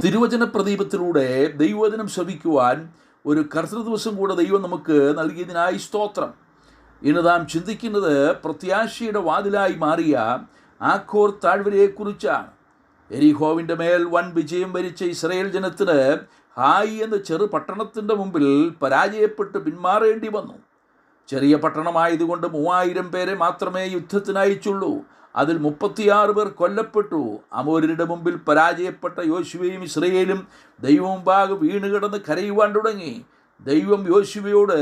തിരുവചന പ്രദീപത്തിലൂടെ ദൈവവചനം ശ്രവിക്കുവാൻ ഒരു കർത്തൃദിവസം കൂടെ ദൈവം നമുക്ക് നൽകിയതിനായി സ്തോത്രം. ഇന്ന് നാം ചിന്തിക്കുന്നത് പ്രത്യാശയുടെ വാതിലായി മാറിയ ആഖോർ താഴ്വരയെക്കുറിച്ചാണ്. എരിഹോവിൻ്റെ മേൽ വൻ വിജയം വരിച്ച ഇസ്രായേൽ ജനത്തിന് ഹായി എന്ന ചെറു പട്ടണത്തിൻ്റെ മുമ്പിൽ പരാജയപ്പെട്ട് പിന്മാറേണ്ടി വന്നു. ചെറിയ പട്ടണമായതുകൊണ്ട് 3000 പേരെ മാത്രമേ യുദ്ധത്തിന് അയച്ചുള്ളൂ. അതിൽ 36 പേർ കൊല്ലപ്പെട്ടു. അമോര്യരുടെ മുമ്പിൽ പരാജയപ്പെട്ട യോശുവയും ഇസ്രായേലും ദൈവമുമ്പാകെ വീണുകിടന്ന് കരയുവാൻ തുടങ്ങി. ദൈവം യോശുവയോട്,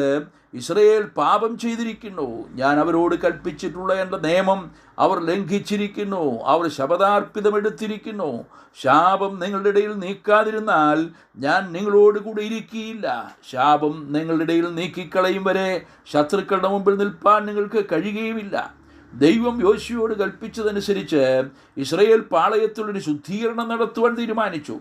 ഇസ്രായേൽ പാപം ചെയ്തിരിക്കുന്നു, ഞാൻ അവരോട് കൽപ്പിച്ചിട്ടുള്ള എൻ്റെ നിയമം അവർ ലംഘിച്ചിരിക്കുന്നു, അവർ ശപഥാർപ്പിതമെടുത്തിരിക്കുന്നു. ശാപം നിങ്ങളുടെ ഇടയിൽ നീക്കാതിരുന്നാൽ ഞാൻ നിങ്ങളോട് കൂടി ഇരിക്കുകയില്ല. ശാപം നിങ്ങളുടെ ഇടയിൽ നീക്കിക്കളയും വരെ ശത്രുക്കളുടെ മുമ്പിൽ നിൽപ്പാൻ നിങ്ങൾക്ക് കഴിയുകയുമില്ല. ദൈവം യോശുവയോട് കൽപ്പിച്ചതനുസരിച്ച് ഇസ്രായേൽ പാളയത്തിലൊരു ശുദ്ധീകരണം നടത്തുവാൻ തീരുമാനിച്ചു.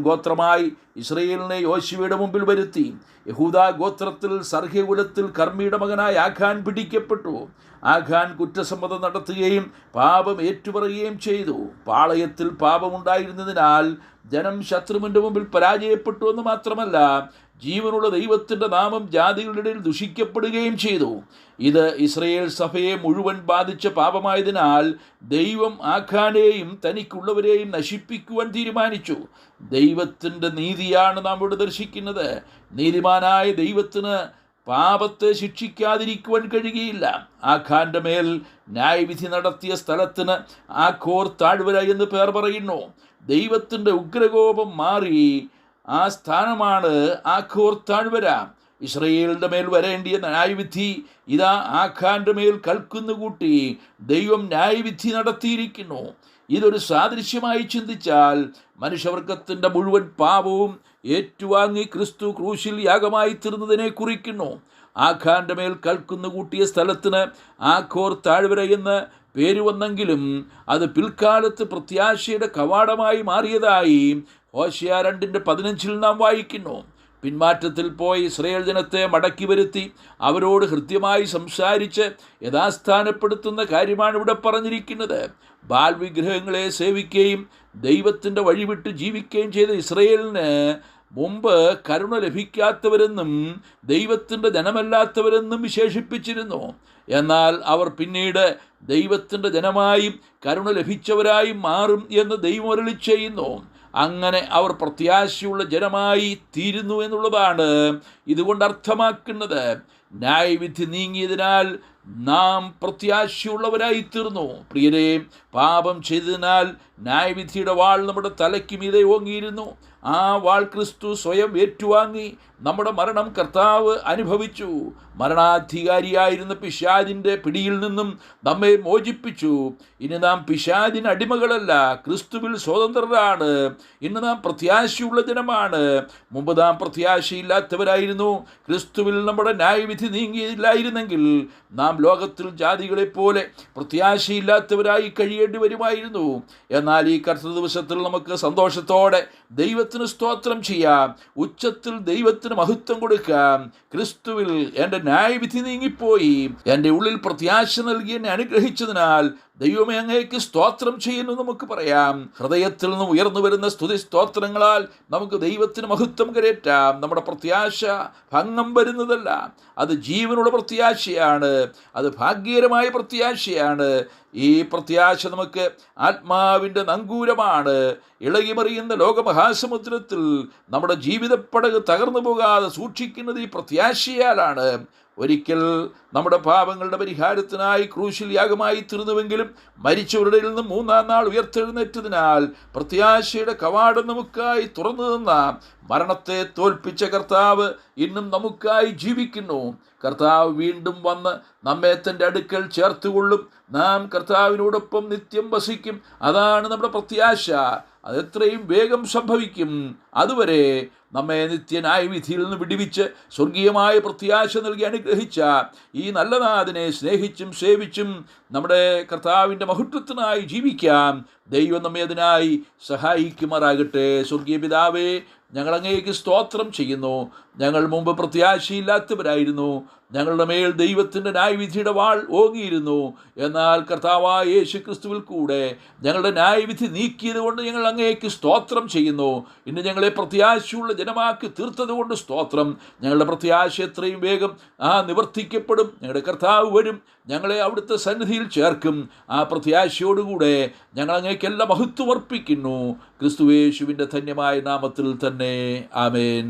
ഗോത്രമായി ഇസ്രായേലിനെ യോശുവയുടെ മുമ്പിൽ വരുത്തി. യഹൂദാ ഗോത്രത്തിൽ സർഹ്യകുലത്തിൽ കർമ്മിയുടെ മകനായ ആഖാൻ പിടിക്കപ്പെട്ടു. ആഖാൻ കുറ്റസമ്മതം നടത്തുകയും പാപം ഏറ്റുപറയുകയും ചെയ്തു. പാളയത്തിൽ പാപമുണ്ടായിരുന്നതിനാൽ ജനം ശത്രുവിൻ്റെ മുമ്പിൽ പരാജയപ്പെട്ടു എന്ന് മാത്രമല്ല, ജീവനുള്ള ദൈവത്തിൻ്റെ നാമം ജാതികളുടെ ഇടയിൽ ദുഷിക്കപ്പെടുകയും ചെയ്തു. ഇത് ഇസ്രായേൽ സഭയെ മുഴുവൻ ബാധിച്ച പാപമായതിനാൽ ദൈവം ആഖാനെയും തനിക്കുള്ളവരെയും നശിപ്പിക്കുവാൻ തീരുമാനിച്ചു. ദൈവത്തിൻ്റെ നീതിയാണ് നാം ഇവിടെ ദർശിക്കുന്നത്. നീതിമാനായ ദൈവത്തിന് പാപത്തെ ശിക്ഷിക്കാതിരിക്കുവാൻ കഴിയുകയില്ല. ആഖാന്റെ മേൽ ന്യായവിധി നടത്തിയ സ്ഥലത്തിന് ആഖോർ താഴ്വര എന്ന് പേർ പറയുന്നു. ദൈവത്തിൻ്റെ ഉഗ്രകോപം മാറി ആ സ്ഥാനമാണ് ആഖോർ താഴ്വര. ഇസ്രായേലിൻ്റെ മേൽ വരേണ്ടിയ ന്യായവിധി ഇതാ ആഖാന്റെ മേൽ കൽക്കുന്നുകൂട്ടി ദൈവം ന്യായവിധി നടത്തിയിരിക്കുന്നു. ഇതൊരു സാദൃശ്യമായി ചിന്തിച്ചാൽ മനുഷ്യവർഗത്തിൻ്റെ മുഴുവൻ പാപവും ഏറ്റുവാങ്ങി ക്രിസ്തു ക്രൂശിൽ യാഗമായി തീർന്നതിനെ കുറിക്കുന്നു. ആഖാന്റെ മേൽ കൽക്കുന്നുകൂട്ടിയ സ്ഥലത്തിന് ആഖോർ താഴ്വര എന്ന് പേര് വന്നെങ്കിലും അത് പിൽക്കാലത്ത് പ്രത്യാശയുടെ കവാടമായി മാറിയതായി ഹോശേയ 2:15 നാം വായിക്കുന്നു. പിന്മാറ്റത്തിൽ പോയി ഇസ്രായേൽ ജനത്തെ മടക്കി വരുത്തി അവരോട് ഹൃദ്യമായി സംസാരിച്ച് യഥാസ്ഥാനപ്പെടുത്തുന്ന കാര്യമാണ് ഇവിടെ പറഞ്ഞിരിക്കുന്നത്. ബാൽ വിഗ്രഹങ്ങളെ സേവിക്കുകയും ദൈവത്തിൻ്റെ വഴിവിട്ട് ജീവിക്കുകയും ചെയ്ത ഇസ്രായേലിന് മുമ്പ് കരുണ ലഭിക്കാത്തവരെന്നും ദൈവത്തിൻ്റെ ജനമല്ലാത്തവരെന്നും വിശേഷിപ്പിച്ചിരുന്നു. എന്നാൽ അവർ പിന്നീട് ദൈവത്തിൻ്റെ ജനമായും കരുണ ലഭിച്ചവരായും മാറും എന്ന് ദൈവം അരുളി ചെയ്യുന്നു. അങ്ങനെ അവർ പ്രത്യാശയുള്ള ജനമായി തീരുന്നു എന്നുള്ളതാണ് ഇതുകൊണ്ട് അർത്ഥമാക്കുന്നത്. ന്യായവിധി നീങ്ങിയതിനാൽ നാം പ്രത്യാശയുള്ളവരായി തീർന്നു. പ്രിയരെ, പാപം ചെയ്തതിനാൽ ന്യായവിധിയുടെ വാൾ നമ്മുടെ തലയ്ക്ക് മീതെ ഓങ്ങിയിരുന്നു. ആ വാൾ ക്രിസ്തു സ്വയം ഏറ്റുവാങ്ങി നമ്മുടെ മരണം കർത്താവ് അനുഭവിച്ചു. മരണാധികാരിയായിരുന്ന പിശാചിൻ്റെ പിടിയിൽ നിന്നും നമ്മെ മോചിപ്പിച്ചു. ഇനി നാം പിശാചിന് അടിമകളല്ല, ക്രിസ്തുവിൽ സ്വതന്ത്രരാണ്. ഇന്ന് നാം പ്രത്യാശയുള്ള ജനമാണ്. മുമ്പ് നാം പ്രത്യാശയില്ലാത്തവരായിരുന്നു. ക്രിസ്തുവിൽ നമ്മുടെ ന്യായവിധി നീങ്ങിയില്ലായിരുന്നെങ്കിൽ നാം ലോകത്തിൽ ജാതികളെപ്പോലെ പ്രത്യാശയില്ലാത്തവരായി കഴിയേണ്ടി വരുമായിരുന്നു. എന്നാൽ ഈ കർത്തൃ ദിവസത്തിൽ നമുക്ക് സന്തോഷത്തോടെ ദൈവത്തിന് സ്തോത്രം ചെയ്യാം, ഉച്ചത്തിൽ ദൈവത്തിന് മഹത്വം കൊടുക്കാം. ക്രിസ്തുവിൽ എൻ്റെ ന്യായവിധി നീങ്ങിപ്പോയി. എൻ്റെ ഉള്ളിൽ പ്രത്യാശ നൽകി എന്നെ അനുഗ്രഹിച്ചതിനാൽ ദൈവമേ അങ്ങേക്ക് സ്തോത്രം ചെയ്യുന്നു നമുക്ക് പറയാം. ഹൃദയത്തിൽ നിന്ന് ഉയർന്നു വരുന്ന സ്തുതി സ്തോത്രങ്ങളാൽ നമുക്ക് ദൈവത്തിന് മഹത്വം കരേറ്റാം. നമ്മുടെ പ്രത്യാശ ഭംഗം വരുന്നതല്ല, അത് ജീവനുള്ള പ്രത്യാശയാണ്, അത് ഭാഗ്യകരമായ പ്രത്യാശയാണ്. ഈ പ്രത്യാശ നമുക്ക് ആത്മാവിൻ്റെ നങ്കൂരമാണ്. ഇളകിമറിയുന്ന ലോകമഹാസമുദ്രത്തിൽ നമ്മുടെ ജീവിതപ്പടക് തകർന്നു പോകാതെ സൂക്ഷിക്കുന്നത് ഈ പ്രത്യാശയാലാണ്. ഒരിക്കൽ നമ്മുടെ പാപങ്ങളുടെ പരിഹാരത്തിനായി ക്രൂശിൽ യാഗമായി തീർന്നുവെങ്കിലും മരിച്ചവരുടെ നിന്ന് 3-ാം നാൾ ഉയർത്തെഴുന്നേറ്റതിനാൽ പ്രത്യാശയുടെ കവാടം നമുക്കായി തുറന്നു നിന്ന മരണത്തെ തോൽപ്പിച്ച കർത്താവ് ഇന്നും നമുക്കായി ജീവിക്കുന്നു. കർത്താവ് വീണ്ടും വന്ന് നമ്മെ തൻ്റെ അടുക്കൽ ചേർത്തുകൊള്ളും. നാം കർത്താവിനോടൊപ്പം നിത്യം വസിക്കും. അതാണ് നമ്മുടെ പ്രത്യാശ. അതെത്രയും വേഗം സംഭവിക്കും. അതുവരെ നമ്മെ നിത്യനായ വിധിയിൽ നിന്ന് വിടിവിച്ച് സ്വർഗീയമായ പ്രത്യാശ നൽകി അനുഗ്രഹിച്ച ഈ നല്ല നാഥനെ സ്നേഹിച്ചും സേവിച്ചും നമ്മുടെ കർത്താവിൻ്റെ മഹത്വത്തിനായി ജീവിക്കാം ദൈവം നമ്മെ അതിനായി സഹായിക്കുമാറാകട്ടെ. സ്വർഗീയ പിതാവേ, ഞങ്ങൾ അങ്ങേക്ക് സ്തോത്രം ചെയ്യുന്നു. ഞങ്ങൾ മുമ്പ് പ്രത്യാശയില്ലാത്തവരായിരുന്നു. ഞങ്ങളുടെ മേൽ ദൈവത്തിൻ്റെ ന്യായവിധിയുടെ വാൾ ഓങ്ങിയിരുന്നു. എന്നാൽ കർത്താവായ യേശു ക്രിസ്തുവിൽ കൂടെ ഞങ്ങളുടെ ന്യായവിധി നീക്കിയത് കൊണ്ട് ഞങ്ങൾ അങ്ങേക്ക് സ്തോത്രം ചെയ്യുന്നു. ഇന്ന് ഞങ്ങളെ പ്രത്യാശയുള്ള ജനമാക്കി തീർത്തത് കൊണ്ട് സ്തോത്രം. ഞങ്ങളുടെ പ്രത്യാശ എത്രയും വേഗം നിവർത്തിക്കപ്പെടും. ഞങ്ങളുടെ കർത്താവ് വരും, ഞങ്ങളെ അവിടുത്തെ സന്നിധിയിൽ ചേർക്കും. ആ പ്രത്യാശയോടുകൂടെ ഞങ്ങൾ അങ്ങേക്കെല്ലാം മഹത്വം അർപ്പിക്കുന്നു. ക്രിസ്തുയേശുവിൻ്റെ ധന്യമായ നാമത്തിൽ തന്നെ. ആമേൻ.